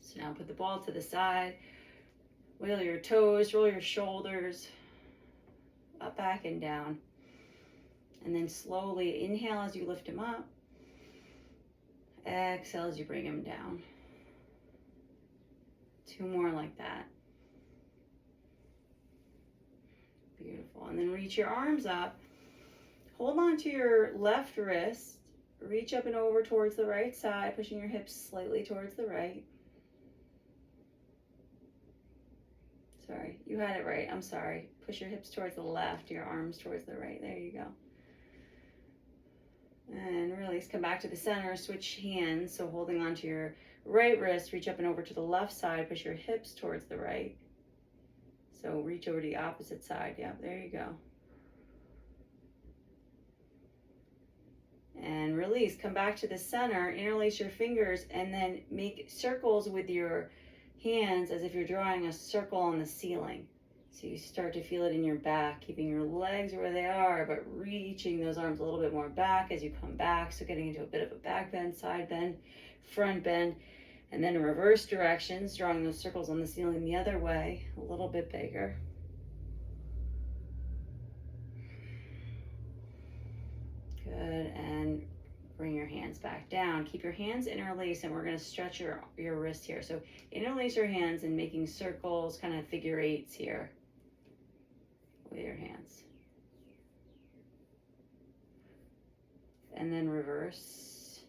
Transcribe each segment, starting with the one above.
So now put the ball to the side, wiggle your toes, roll your shoulders, up, back, and down. And then slowly inhale as you lift them up. Exhale as you bring them down. 2 more like that. Beautiful. And then reach your arms up. Hold on to your left wrist. Reach up and over towards the right side, pushing your hips slightly towards the right. Sorry, you had it right. I'm sorry. Push your hips towards the left, your arms towards the right. There you go. And release. Come back to the center. Switch hands. So holding onto your right wrist, reach up and over to the left side. Push your hips towards the right. So reach over to the opposite side. Yeah, there you go. And release. Come back to the center. Interlace your fingers and then make circles with your hands as if you're drawing a circle on the ceiling. So you start to feel it in your back, keeping your legs where they are, but reaching those arms a little bit more back as you come back. So getting into a bit of a back bend, side bend, front bend, and then in reverse directions, drawing those circles on the ceiling the other way, a little bit bigger. Good, and bring your hands back down. Keep your hands interlaced, and we're going to stretch your wrist here. So interlace your hands and making circles, kind of figure eights here with your hands. And then reverse.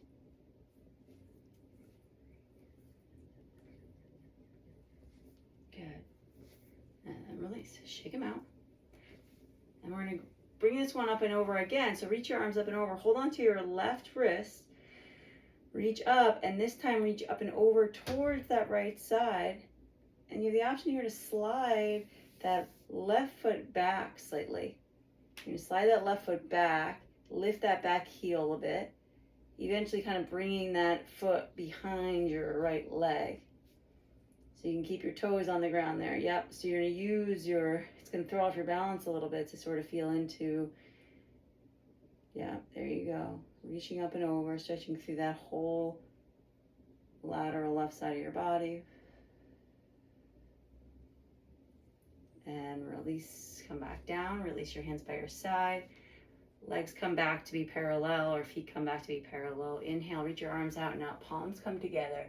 Good. And then release. Shake them out. And we're going to bring this one up and over again. So reach your arms up and over. Hold on to your left wrist. Reach up, and this time reach up and over towards that right side. And you have the option here to slide that left foot back slightly. You're going to slide that left foot back, lift that back heel a bit, eventually kind of bringing that foot behind your right leg. So you can keep your toes on the ground there. Yep, so you're going to use it's going to throw off your balance a little bit to sort of feel into, yeah, there you go. Reaching up and over, stretching through that whole lateral left side of your body. And release, come back down, release your hands by your side. Legs come back to be parallel, or feet come back to be parallel. Inhale, reach your arms out, now palms come together.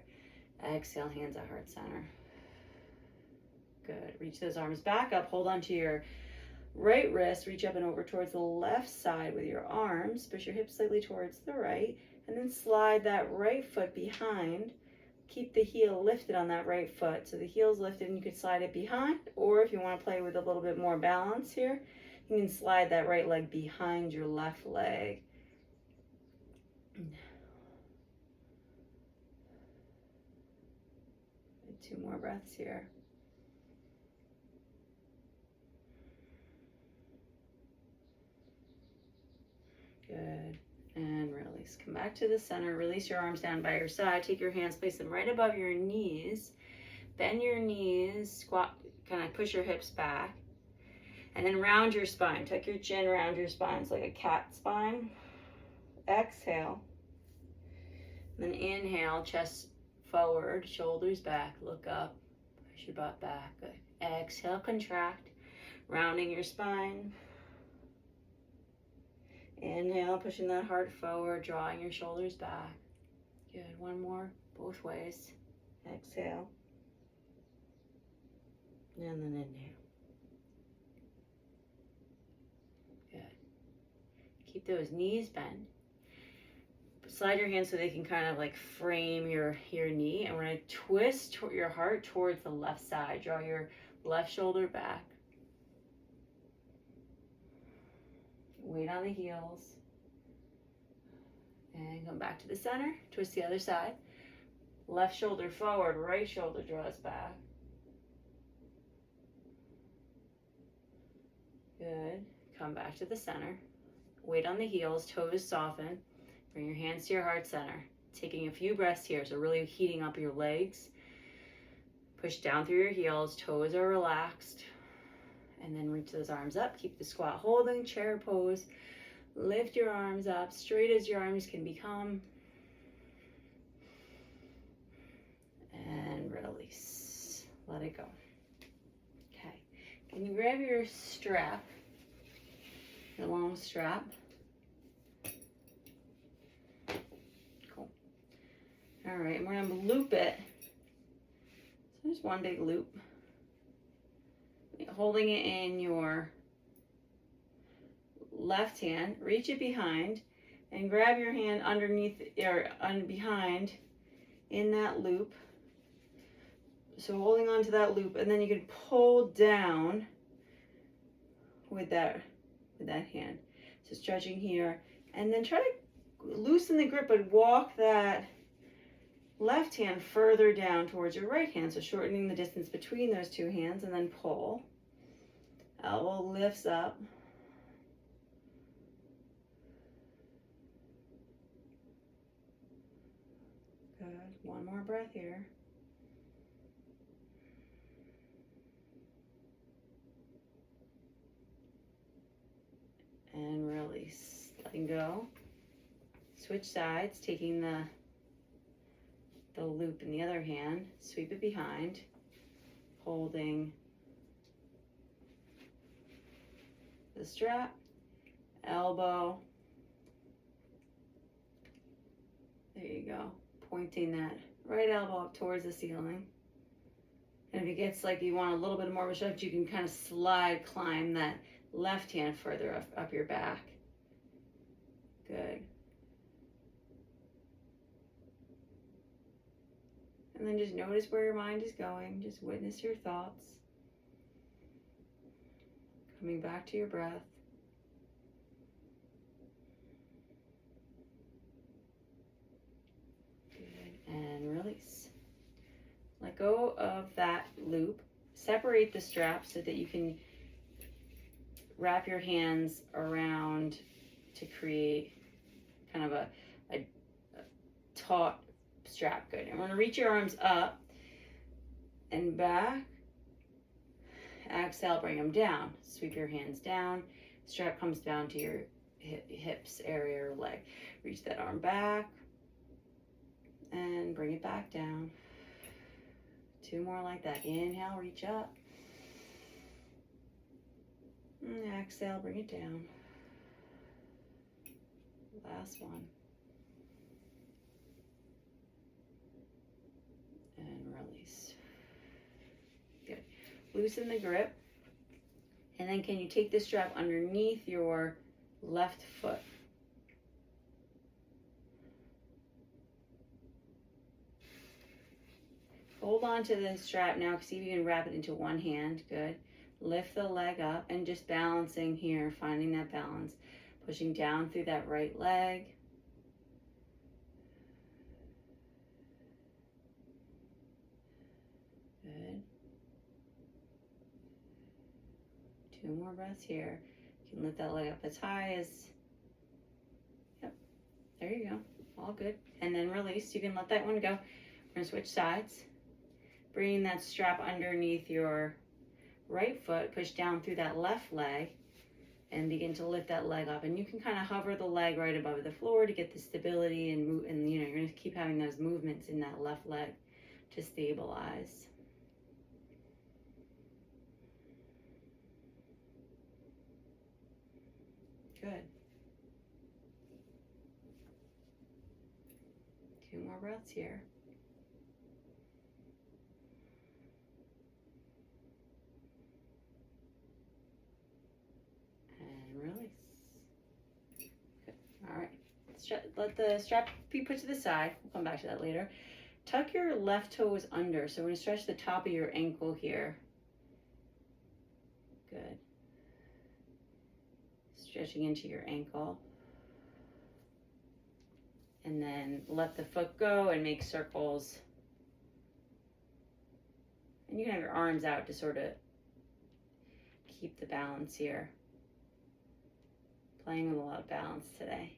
Exhale, hands at heart center. Good, reach those arms back up, hold on to your right wrist, reach up and over towards the left side with your arms, push your hips slightly towards the right, and then slide that right foot behind. Keep the heel lifted on that right foot. So the heel's lifted and you can slide it behind, or if you want to play with a little bit more balance here, you can slide that right leg behind your left leg. 2 more breaths here. Good. And release. Come back to the center. Release your arms down by your side. Take your hands, place them right above your knees. Bend your knees, squat, kind of push your hips back. And then round your spine. Tuck your chin, round your spine. It's like a cat spine. Exhale. And then inhale, chest forward, shoulders back, look up, push your butt back. Good. Exhale, contract, rounding your spine. Inhale, pushing that heart forward, drawing your shoulders back. Good, 1 more, both ways. Exhale. And then inhale. Good. Keep those knees bent. Slide your hands so they can kind of like frame your knee. And we're going to twist your heart towards the left side. Draw your left shoulder back. Weight on the heels. And come back to the center. Twist the other side. Left shoulder forward, right shoulder draws back. Good. Come back to the center. Weight on the heels, toes soften. Bring your hands to your heart center. Taking a few breaths here, so really heating up your legs. Push down through your heels, toes are relaxed. And then reach those arms up. Keep the squat holding, chair pose. Lift your arms up, straight as your arms can become. And it go. Okay. Can you grab your strap, your long strap? Cool. All right, and we're gonna loop it. So just one big loop. Holding it in your left hand, reach it behind, and grab your hand underneath or behind in that loop. So holding on to that loop, and then you can pull down with that hand. So stretching here, and then try to loosen the grip, but walk that left hand further down towards your right hand. So shortening the distance between those two hands, and then pull. Elbow lifts up. Good. One more breath here. And release. Letting go. Switch sides, taking the loop in the other hand, sweep it behind, holding the strap, elbow. There you go. Pointing that right elbow up towards the ceiling. And if it gets like you want a little bit more of a shift, you can kind of climb that left hand further up your back. Good. And then just notice where your mind is going. Just witness your thoughts. Coming back to your breath. Good. And release. Let go of that loop. Separate the strap so that you can wrap your hands around to create kind of a taut strap. Good. And we're going to reach your arms up and back. Exhale, bring them down. Sweep your hands down. Strap comes down to your hips area or leg. Reach that arm back and bring it back down. Two more like that. Inhale, reach up. And exhale, bring it down. Last one. And release. Good. Loosen the grip. And then can you take the strap underneath your left foot? Hold on to the strap now. See if you can wrap it into one hand. Good. Lift the leg up and just balancing here, finding that balance. Pushing down through that right leg. Good. Two more breaths here. You can lift that leg up as high as, yep, there you go. All good. And then release. You can let that one go. We're going to switch sides. Bringing that strap underneath your right foot, push down through that left leg and begin to lift that leg up. And you can kind of hover the leg right above the floor to get the stability and move, and you know, you're going to keep having those movements in that left leg to stabilize. Good. Two more breaths here. Release. Good. All right. Let the strap be put to the side. We'll come back to that later. Tuck your left toes under. So we're going to stretch the top of your ankle here. Good. Stretching into your ankle. And then let the foot go and make circles. And you can have your arms out to sort of keep the balance here. Playing with a lot of balance today.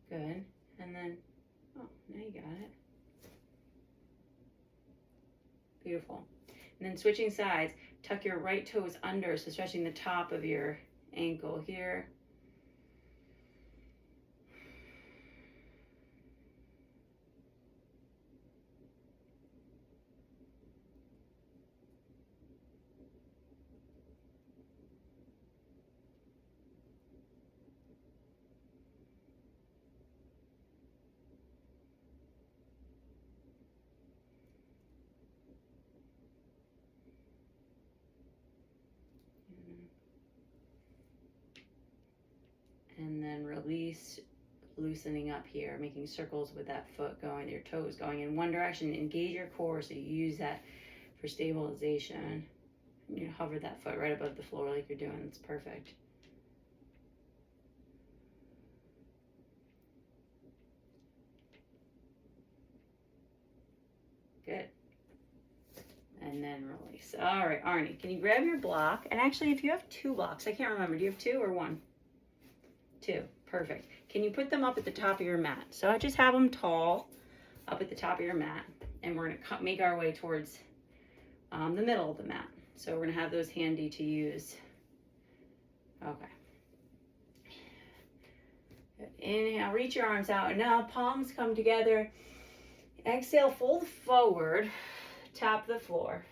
Good. And then, oh, now you got it. Beautiful. And then switching sides, tuck your right toes under, so stretching the top of your ankle here. And then release, loosening up here, making circles with that foot going, your toes going in one direction. Engage your core so you use that for stabilization. You hover that foot right above the floor like you're doing. It's perfect. Good. And then release. All right, Arnie, can you grab your block? And actually, if you have 2 blocks, I can't remember. Do you have 2 or 1? 2. Perfect. Can you put them up at the top of your mat? So I just have them tall up at the top of your mat. And we're going to make our way towards the middle of the mat. So we're going to have those handy to use. Okay. Good. Inhale, reach your arms out. And now palms come together. Exhale, fold forward. Tap the floor.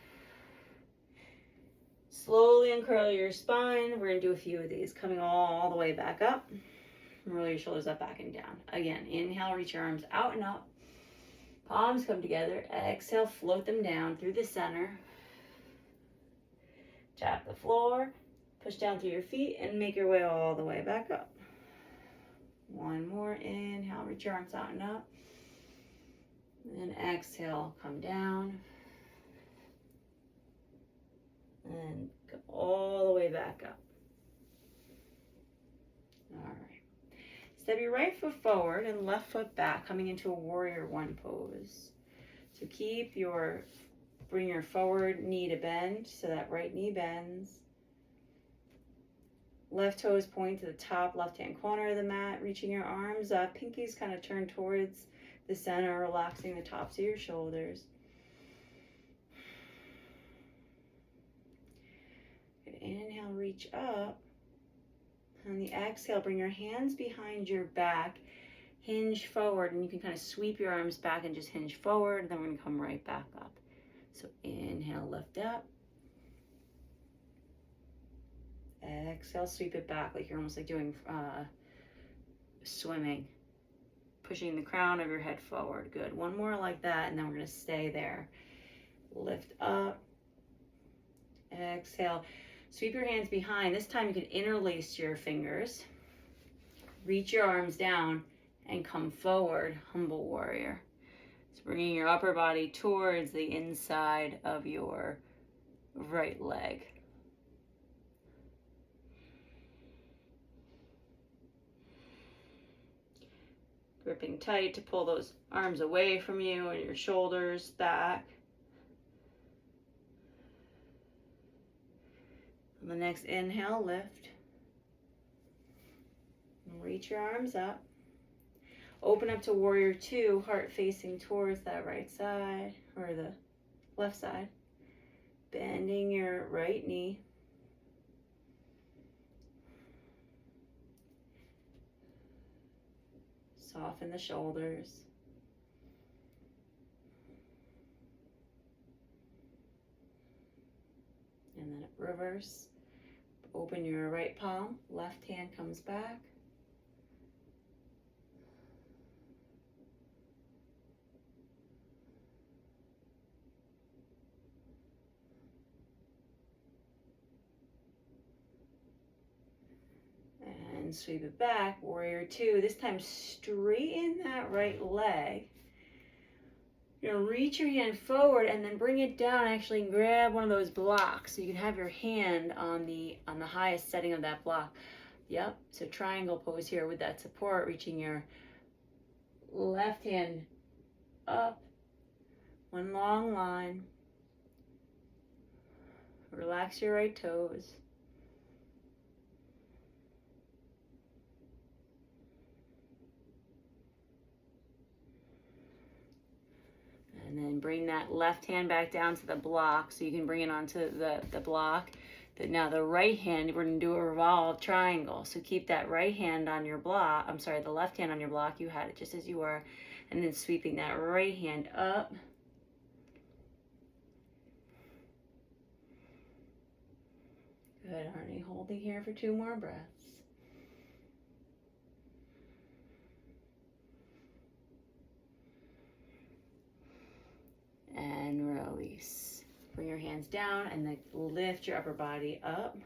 Slowly uncurl your spine. We're going to do a few of these, coming all the way back up. Roll your shoulders up, back, and down. Again, inhale, reach your arms out and up. Palms come together. Exhale, float them down through the center. Tap the floor. Push down through your feet and make your way all the way back up. One more. Inhale, reach your arms out and up. And exhale, come down. And go all the way back up. All right. Step your right foot forward and left foot back, coming into a warrior 1 pose. So bring your forward knee to bend, so that right knee bends. Left toes point to the top left-hand corner of the mat, reaching your arms up. Pinkies kind of turn towards the center, relaxing the tops of your shoulders. Good. Inhale, reach up. On the exhale, bring your hands behind your back, hinge forward, and you can kind of sweep your arms back and just hinge forward, and then we're going to come right back up. So inhale, lift up. Exhale, sweep it back like you're almost like doing swimming. Pushing the crown of your head forward. Good. One more like that, and then we're going to stay there. Lift up. Exhale. Sweep your hands behind. This time you can interlace your fingers. Reach your arms down and come forward, humble warrior. So bringing your upper body towards the inside of your right leg. Gripping tight to pull those arms away from you and your shoulders back. On the next inhale, lift. And reach your arms up. Open up to warrior 2, heart facing towards that right side or the left side. Bending your right knee. Soften the shoulders. And then reverse. Open your right palm, left hand comes back. And sweep it back, warrior 2. This time straighten that right leg. You're gonna reach your hand forward and then bring it down. Actually grab one of those blocks so you can have your hand on the highest setting of that block. Yep, so triangle pose here with that support, reaching your left hand up, one long line. Relax your right toes. And then bring that left hand back down to the block so you can bring it onto the block. Now the right hand, we're going to do a revolve triangle. So keep that right hand on your block. I'm sorry, the left hand on your block. You had it just as you were. And then sweeping that right hand up. Good, Arnie. Holding here for 2 more breaths. And release. Bring your hands down and then lift your upper body up.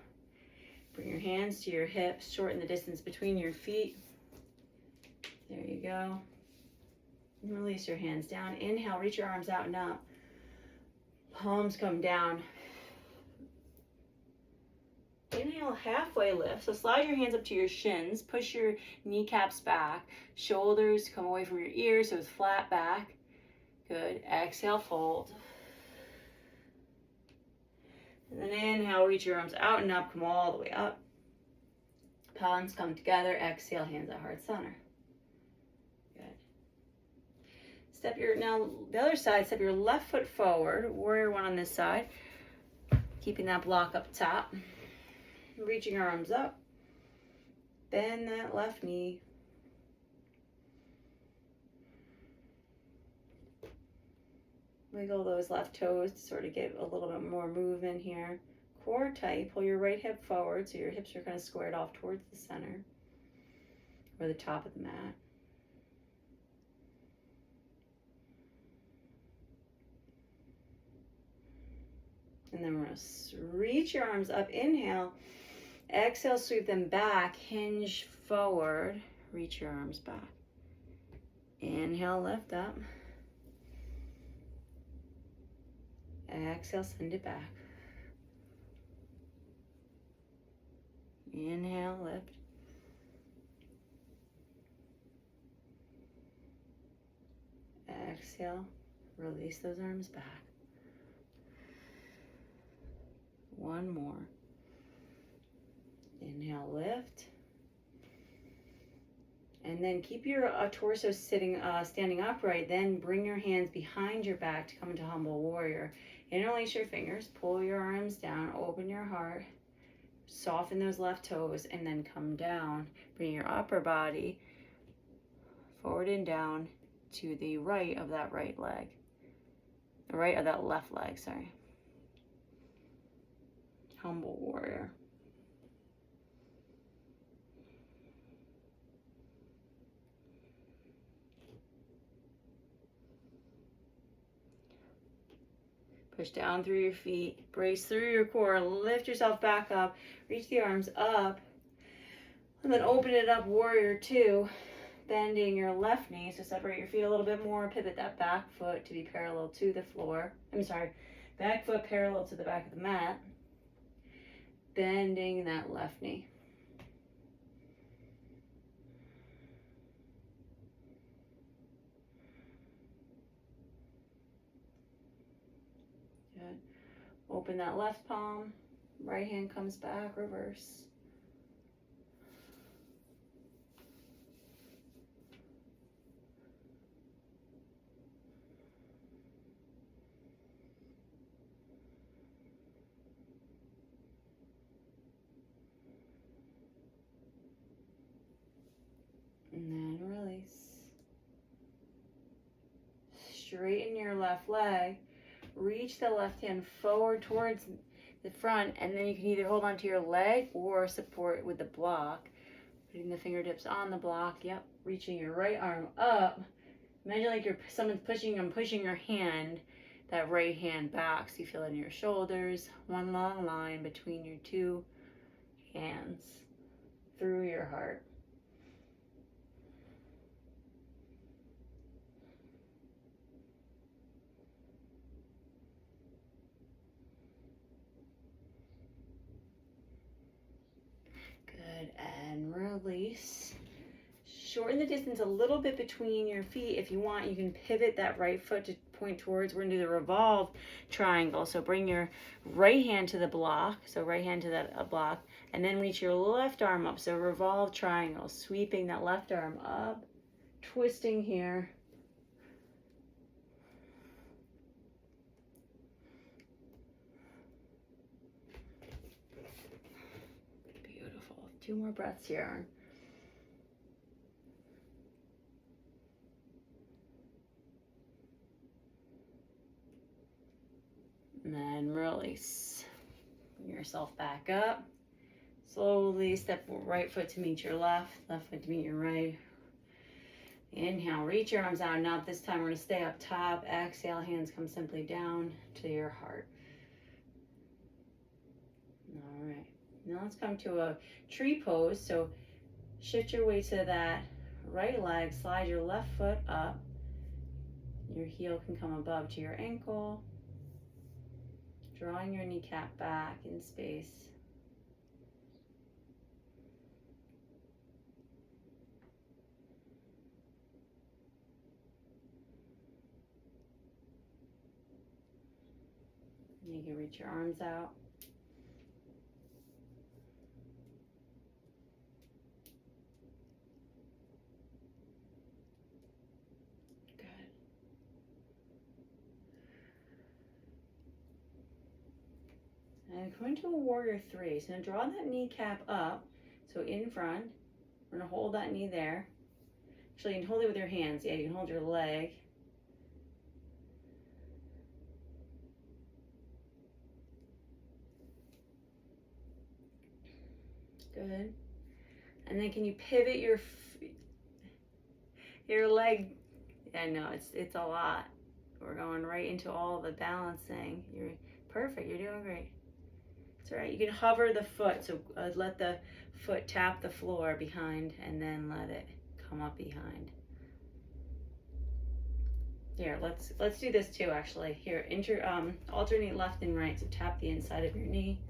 Bring your hands to your hips, shorten the distance between your feet. There you go. And release your hands down. Inhale, reach your arms out and up. Palms come down. Inhale, halfway lift. So slide your hands up to your shins. Push your kneecaps back. Shoulders come away from your ears, so it's flat back. Good. Exhale, fold. And then inhale, reach your arms out and up. Come all the way up. Palms come together. Exhale, hands at heart center. Now the other side, step your left foot forward, warrior one on this side, keeping that block up top, reaching your arms up, bend that left knee, wiggle those left toes to sort of get a little bit more movement here, core tight, pull your right hip forward so your hips are kind of squared off towards the center or the top of the mat. And then we're going to reach your arms up. Inhale. Exhale, sweep them back. Hinge forward. Reach your arms back. Inhale, lift up. Exhale, send it back. Inhale, lift. Exhale, release those arms back. One more. Inhale, lift. And then keep your torso standing upright. Then bring your hands behind your back to come into humble warrior. Interlace your fingers, pull your arms down, open your heart, soften those left toes, and then come down. Bring your upper body forward and down to the right of that right leg. The right of that left leg, sorry. Humble warrior. Push down through your feet, brace through your core, lift yourself back up, reach the arms up, and then open it up, warrior two, bending your left knee, so separate your feet a little bit more, pivot that back foot to be parallel to the floor. Back foot parallel to the back of the mat. Bending that left knee. Good. Open that left palm. Right hand comes back, reverse. And then release. Straighten your left leg. Reach the left hand forward towards the front, and then you can either hold onto your leg or support with the block. Putting the fingertips on the block. Yep. Reaching your right arm up. Imagine like someone's pushing your hand, that right hand back, so you feel it in your shoulders. One long line between your two hands through your heart. Good, and release. Shorten the distance a little bit between your feet. If you want, you can pivot that right foot to point towards. We're gonna do the revolve triangle. So bring your right hand to the block. So right hand to that block, and then reach your left arm up. So revolve triangle, sweeping that left arm up, twisting here. Beautiful. 2 more breaths here. And then release. Bring yourself back up. Slowly step right foot to meet your left foot to meet your right. Inhale, reach your arms out and up. This time we're going to stay up top. Exhale, hands come simply down to your heart. All right. Now let's come to a tree pose. So shift your weight to that right leg, slide your left foot up. Your heel can come above to your ankle, drawing your kneecap back in space. You can reach your arms out. Good. And come into a warrior three. So now draw that kneecap up. So in front, we're gonna hold that knee there. Actually, you can hold it with your hands. Yeah, you can hold your leg. Good. And then can you pivot your leg? I know it's a lot. We're going right into all the balancing. You're perfect. You're doing great. It's all right. You can hover the foot. So let the foot tap the floor behind, and then let it come up behind. Here, let's do this too. Actually, here, alternate left and right. So tap the inside of your knee.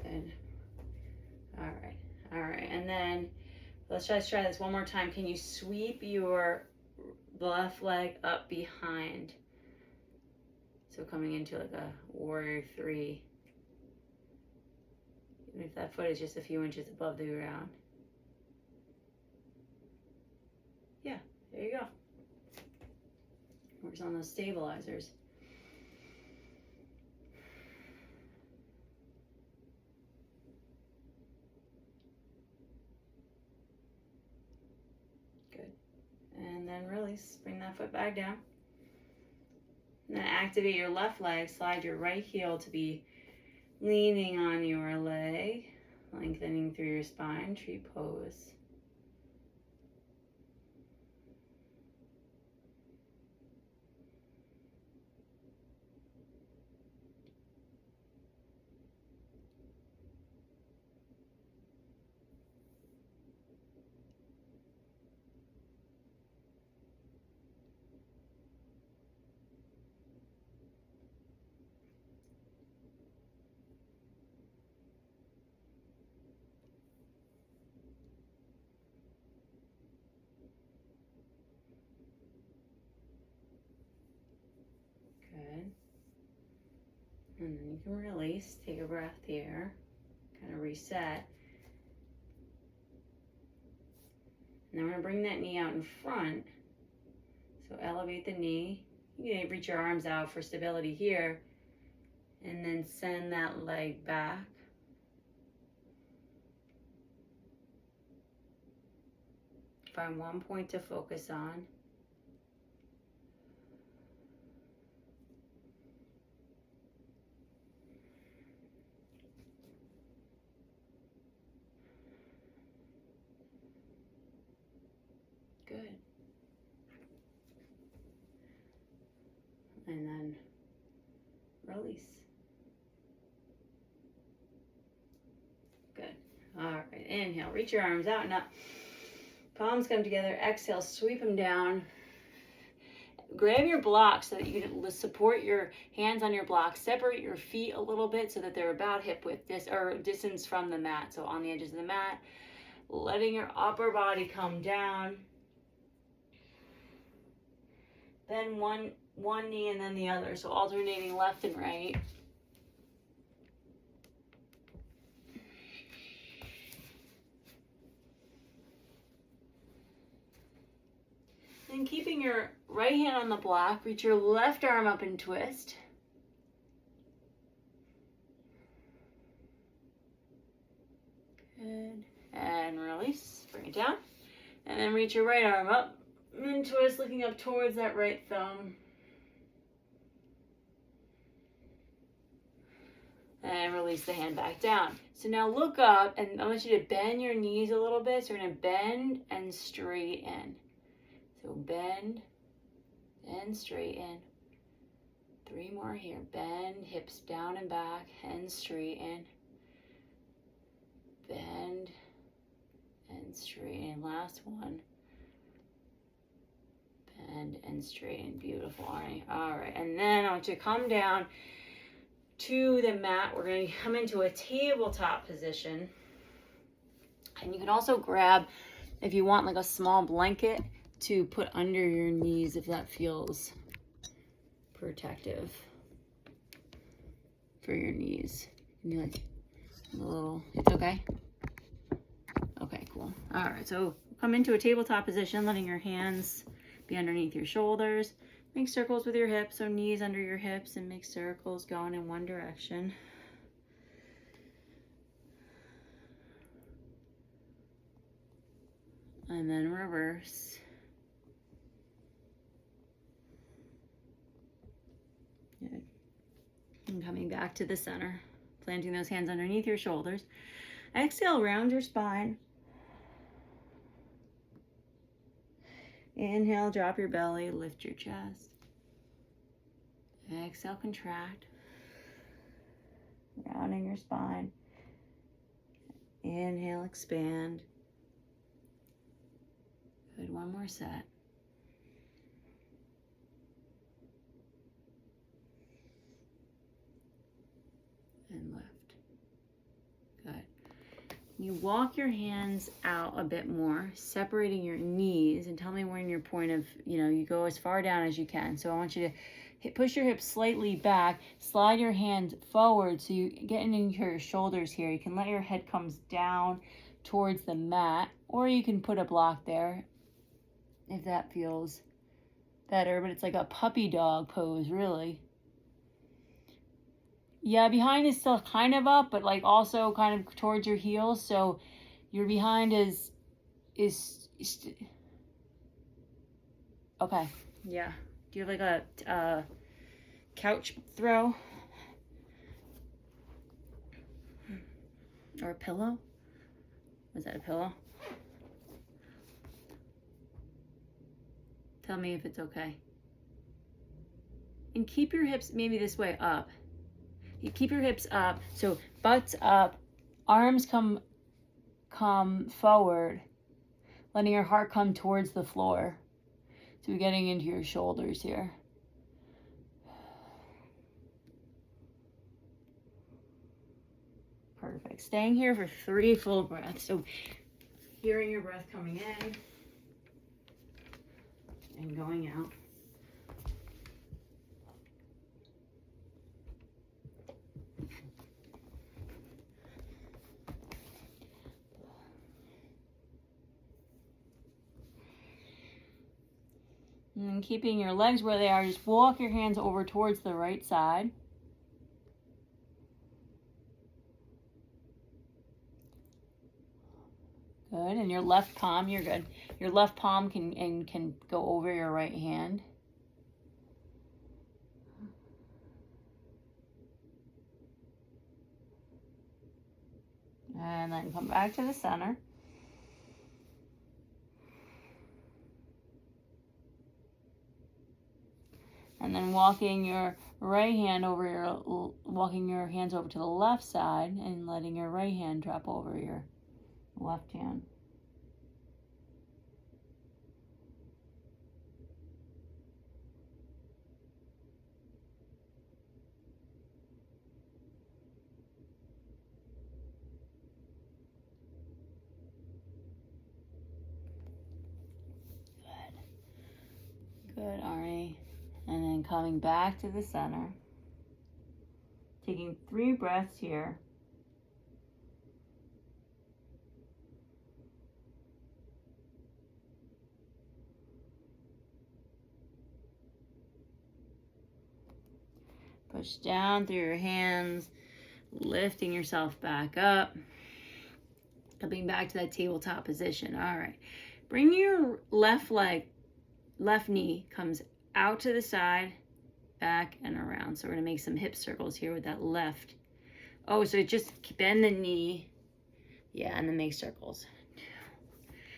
Good. All right, and then let's just try this one more time. Can you sweep your left leg up behind? So coming into like a warrior three. Even if that foot is just a few inches above the ground. Yeah, there you go. Works on those stabilizers. Good. And then release. Bring that foot back down. And then activate your left leg. Slide your right heel to be leaning on your leg. Lengthening through your spine. Tree pose. Good. And then you can release, take a breath here, kind of reset. And then we're gonna bring that knee out in front. So elevate the knee. You can reach your arms out for stability here. And then send that leg back. Find one point to focus on. Good. And then release. Good. All right, inhale, reach your arms out and up. Palms come together, exhale, sweep them down. Grab your blocks so that you can support your hands on your blocks. Separate your feet a little bit so that they're about hip width or distance from the mat. So on the edges of the mat, letting your upper body come down. Then one knee and then the other. So alternating left and right. And keeping your right hand on the block, reach your left arm up and twist. Good. And release. Bring it down. And then reach your right arm up and twist, looking up towards that right thumb. And release the hand back down. So now look up, and I want you to bend your knees a little bit. So we're going to bend and straighten. So bend and straighten. 3 more here. Bend, hips down and back, and straighten. Bend and straighten. Last one. Bend and straighten. Beautiful, Arnie. All right, and then I want you to come down to the mat. We're going to come into a tabletop position. And you can also grab, if you want, like a small blanket to put under your knees if that feels protective for your knees. You like a little, it's okay? Okay, cool. All right, so come into a tabletop position, letting your hands be underneath your shoulders. Make circles with your hips, so knees under your hips, and make circles going in one direction. And then reverse. Good. And coming back to the center, planting those hands underneath your shoulders. Exhale, round your spine. Inhale, drop your belly, lift your chest. Exhale, contract. Rounding your spine. Inhale, expand. Good, one more set. And lift. Good. You walk your hands out a bit more, separating your knees, and tell me when your point of, you go as far down as you can. So I want you to push your hips slightly back, slide your hands forward so you get into your shoulders here. You can let your head come down towards the mat, or you can put a block there if that feels better, but it's like a puppy dog pose, really. Yeah, behind is still kind of up, but like also kind of towards your heels. So your behind is okay. Yeah. Do you have like a couch throw or a pillow? Was that a pillow? Tell me if it's okay. And keep your hips maybe this way up. You keep your hips up, so butts up, arms come forward, letting your heart come towards the floor. So you're getting into your shoulders here. Perfect. Staying here for 3 full breaths. So hearing your breath coming in and going out. And keeping your legs where they are, just walk your hands over towards the right side. Good. And your left palm, you're good. Your left palm can go over your right hand. And then come back to the center. And then walking your hands over to the left side and letting your right hand drop over your left hand. Good, Ari. And then coming back to the center. Taking 3 breaths here. Push down through your hands, lifting yourself back up. Coming back to that tabletop position. All right. Bring your left knee comes out to the side, back and around. So we're going to make some hip circles here with that left. Oh, so just bend the knee. Yeah, and then make circles.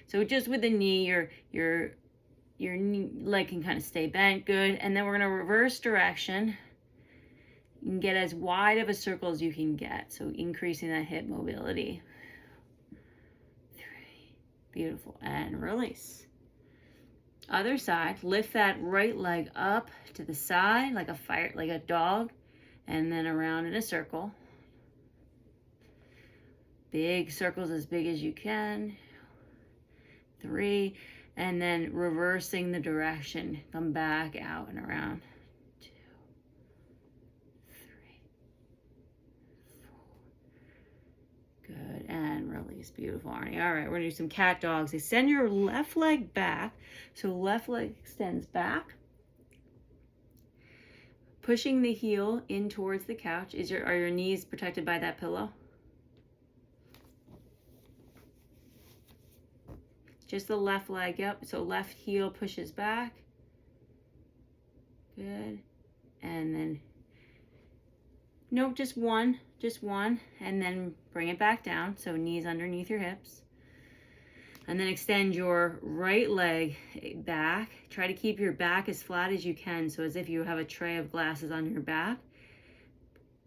So just with the knee, you're your leg can kind of stay bent. Good. And then we're going to reverse direction. You can get as wide of a circle as you can get. So increasing that hip mobility. 3. Beautiful. And release. Other side. Lift that right leg up to the side like a dog. And then around in a circle. Big circles as big as you can. 3. And then reversing the direction. Come back out and around. 2, 3, 4. Good. And release. Beautiful, Arnie. All right, we're going to do some cat dogs. Extend your left leg back. So left leg extends back. Pushing the heel in towards the couch. Are your knees protected by that pillow? Just the left leg, yep. So left heel pushes back. Good. And then, nope, just one. And then bring it back down. So knees underneath your hips. And then extend your right leg back. Try to keep your back as flat as you can. So as if you have a tray of glasses on your back.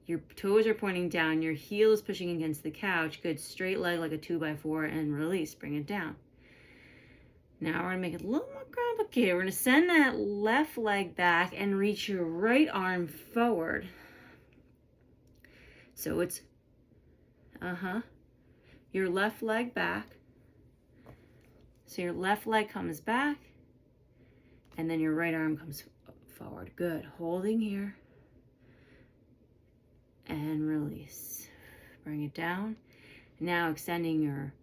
Your toes are pointing down. Your heel is pushing against the couch. Good. Straight leg like a 2x4 and release. Bring it down. Now we're going to make it a little more complicated. We're going to send that left leg back and reach your right arm forward. So it's, your left leg back. So your left leg comes back, and then your right arm comes forward. Good. Holding here. And release. Bring it down. Now extending your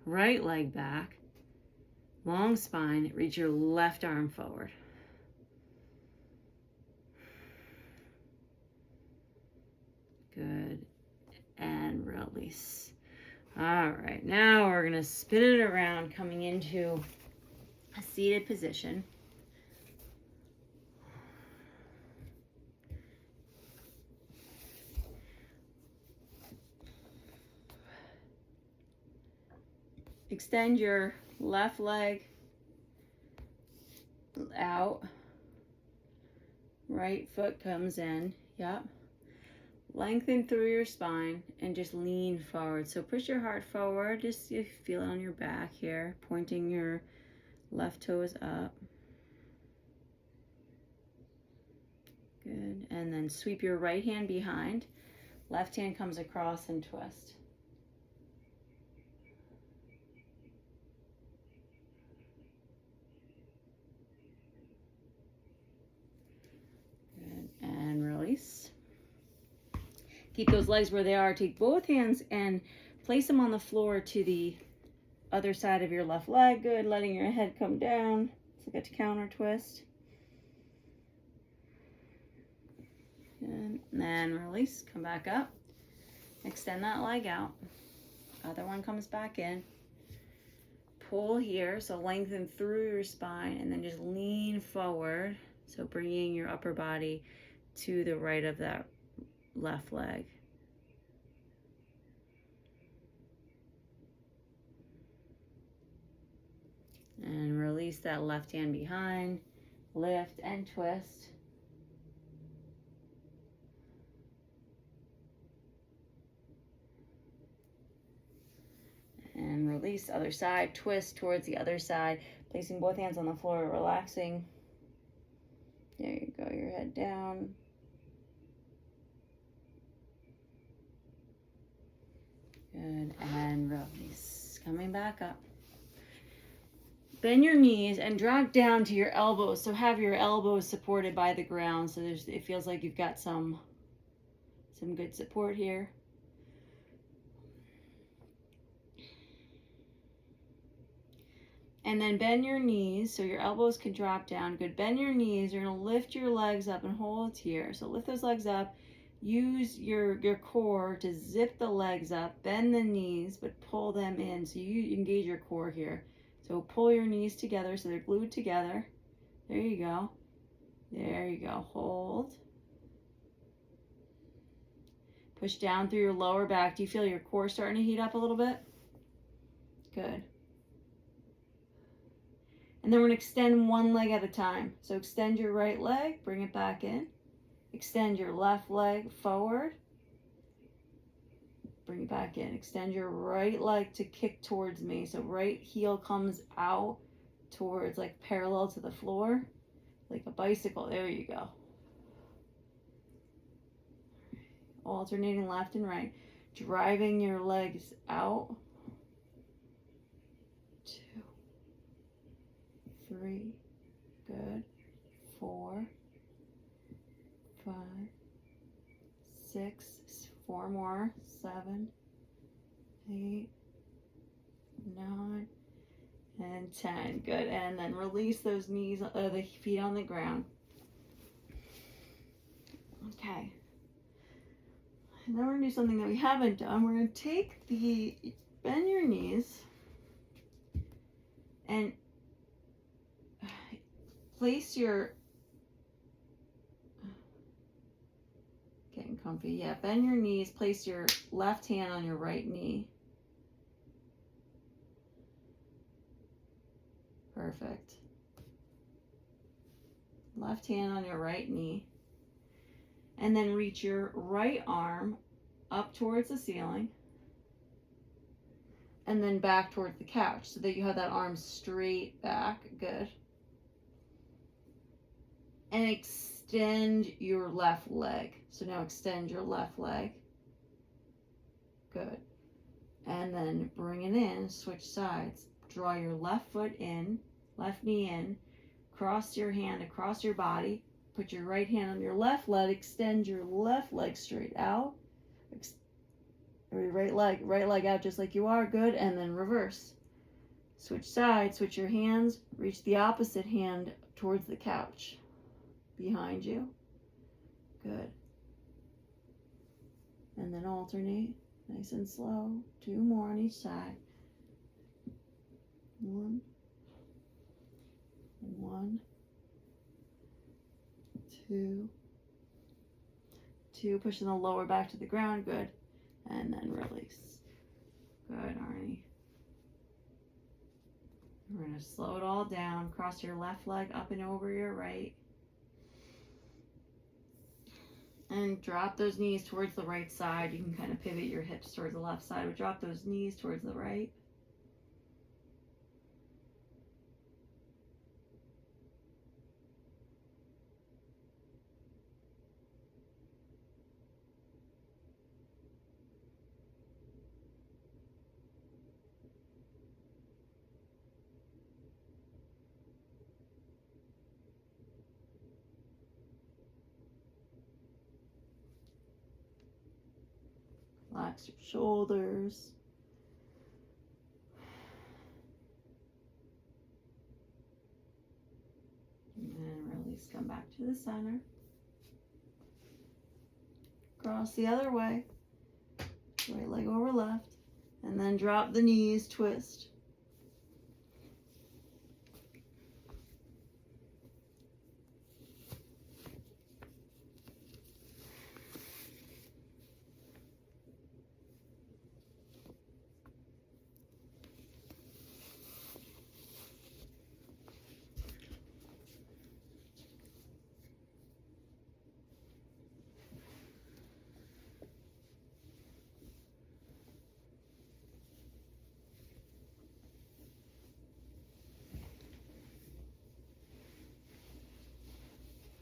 right leg back. Long spine, reach your left arm forward. Good. And release. All right, now we're going to spin it around, coming into a seated position. Extend your left leg out. Right foot comes in. Yep. Lengthen through your spine and just lean forward. So push your heart forward. Just you feel it on your back here. Pointing your left toes up. Good. And then sweep your right hand behind. Left hand comes across and twist. Good. And release. Keep those legs where they are. Take both hands and place them on the floor to the other side of your left leg. Good. Letting your head come down. It's like a counter twist. Good. And then release. Come back up. Extend that leg out. Other one comes back in. Pull here. So lengthen through your spine and then just lean forward. So bringing your upper body to the right of that left leg. And release that left hand behind. Lift and twist. And release, other side. Twist towards the other side. Placing both hands on the floor, relaxing. There you go, your head down. Good, and release. Coming back up. Bend your knees and drop down to your elbows. So have your elbows supported by the ground. So it feels like you've got some good support here. And then bend your knees so your elbows can drop down. Good. Bend your knees. You're going to lift your legs up and hold here. So lift those legs up. Use your core to zip the legs up. Bend the knees, but pull them in. So you engage your core here. So pull your knees together so they're glued together. There you go. There you go. Hold. Push down through your lower back. Do you feel your core starting to heat up a little bit? Good. And then we're going to extend one leg at a time. So extend your right leg, bring it back in. Extend your left leg forward. Bring it back in. Extend your right leg to kick towards me. So right heel comes out towards, like, parallel to the floor, like a bicycle. There you go. Alternating left and right. Driving your legs out. 2, 3, good. 4, 5, 6, 4 more, 7, 8, 9, and 10. Good. And then release those knees, the feet on the ground. Okay. And then we're going to do something that we haven't done. We're going to bend your knees and place your, getting comfy, yeah, bend your knees, place your left hand on your right knee. Perfect. Left hand on your right knee. And then reach your right arm up towards the ceiling. And then back towards the couch so that you have that arm straight back. Good. And extend your left leg. So now extend your left leg. Good. And then bring it in, switch sides. Draw your left foot in, left knee in, cross your hand across your body, put your right hand on your left leg, extend your left leg straight out, right leg out just like you are, good, and then reverse. Switch sides, switch your hands, reach the opposite hand towards the couch, behind you, good. And then alternate, nice and slow, 2 more on each side. 1, 1, 2, 2, pushing the lower back to the ground, good, and then release. Good, Arnie. We're going to slow it all down, cross your left leg up and over your right, and drop those knees towards the right side. You can kind of pivot your hips towards the left side, but drop those knees towards the right. Relax your shoulders. And then release, come back to the center. Cross the other way. Right leg over left. And then drop the knees, twist.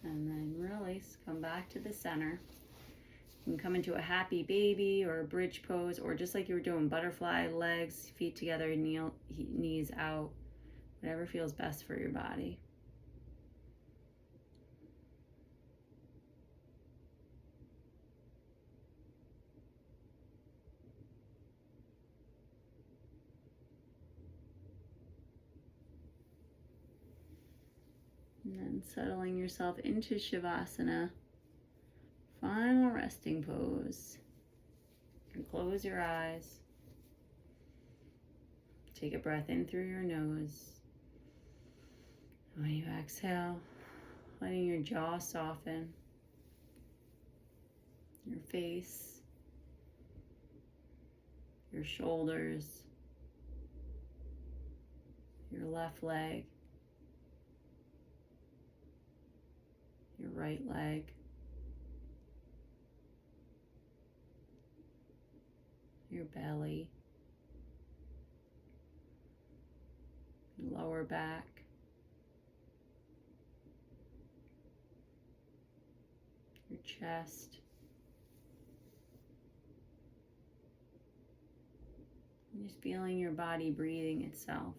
And then release, come back to the center. You can come into a happy baby or a bridge pose, or just like you were doing, butterfly, legs, feet together, knees out, whatever feels best for your body. And then settling yourself into Shavasana, final resting pose. And close your eyes. Take a breath in through your nose. When you exhale, letting your jaw soften, your face, your shoulders, your left leg, your right leg, your belly, your lower back, your chest, and just feeling your body breathing itself.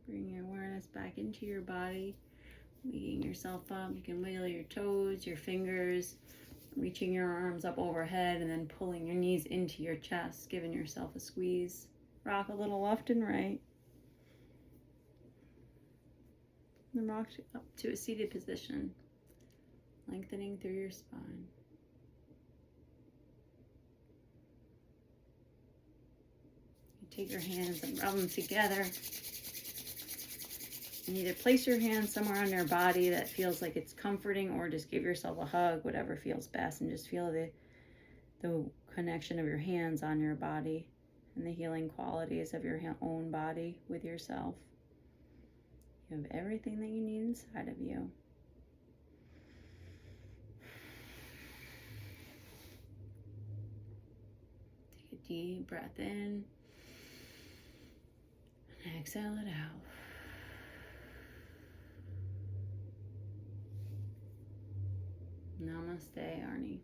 Bring your awareness back into your body, waking yourself up. You can wiggle your toes, your fingers, reaching your arms up overhead and then pulling your knees into your chest, giving yourself a squeeze. Rock a little left and right. And rock up to a seated position, lengthening through your spine. You take your hands and rub them together. And either place your hand somewhere on your body that feels like it's comforting, or just give yourself a hug, whatever feels best, and just feel the connection of your hands on your body and the healing qualities of your own body with yourself. You have everything that you need inside of you. Take a deep breath in and exhale it out. Namaste, Arnie.